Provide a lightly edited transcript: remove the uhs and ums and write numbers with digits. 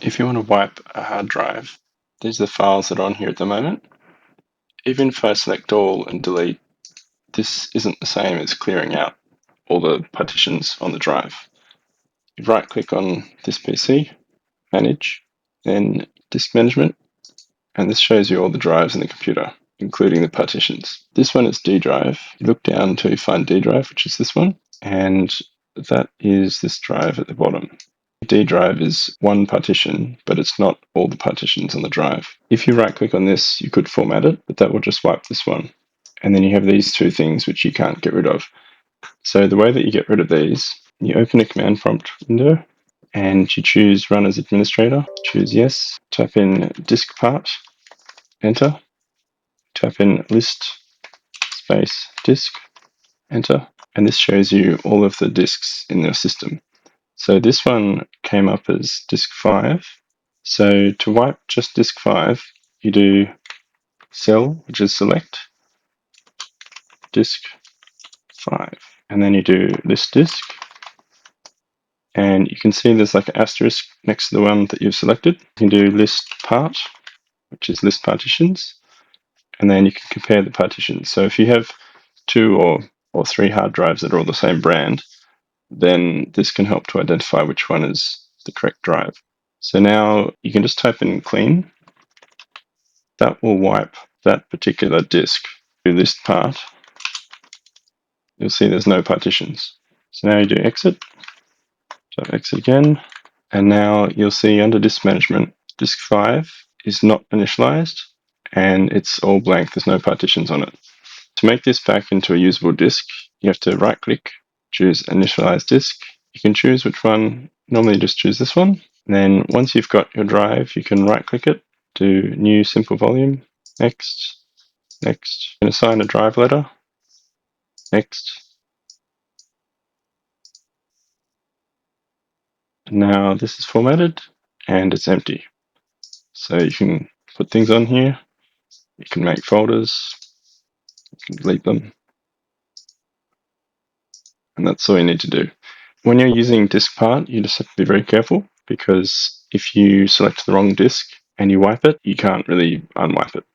If you want to wipe a hard drive, these are the files that are on here at the moment. Even if I select all and delete, this isn't the same as clearing out all the partitions on the drive. You right click on this PC, Manage, then Disk Management, and this shows you all the drives in the computer, including the partitions. This one is D drive. You look down until you find D drive, which is this one, and that is this drive at the bottom. D drive is one partition, but it's not all the partitions on the drive. If you right click on this, you could format it, but that will just wipe this one. And then you have these two things which you can't get rid of. So the way that you get rid of these, you open a command prompt window and you choose Run as Administrator, choose Yes, type in DiskPart, Enter, type in list space disk, Enter, and this shows you all of the disks in your system. So this one came up as disk 5. So to wipe just disk 5, you do cell, which is select, disk 5, and then you do list disk, and you can see there's like an asterisk next to the one that you've selected. You can do list part, which is list partitions, and then you can compare the partitions. So if you have 2 or 3 hard drives that are all the same brand, then this can help to identify which one is the correct drive. So now you can just type in clean. That will wipe that particular disk. Do list part. You'll see there's no partitions. So now you do exit. So exit again. And now you'll see under disk management, disk 5 is not initialized and it's all blank. There's no partitions on it. To make this back into a usable disk, you have to right click, choose initialize disk. You can choose which one. Normally just choose this one. And then once you've got your drive, you can right click it, do new simple volume, next, next. You can assign a drive letter, next. And now this is formatted and it's empty. So you can put things on here. You can make folders, you can delete them. And that's all you need to do. When you're using DiskPart, you just have to be very careful because if you select the wrong disk and you wipe it, you can't really unwipe it.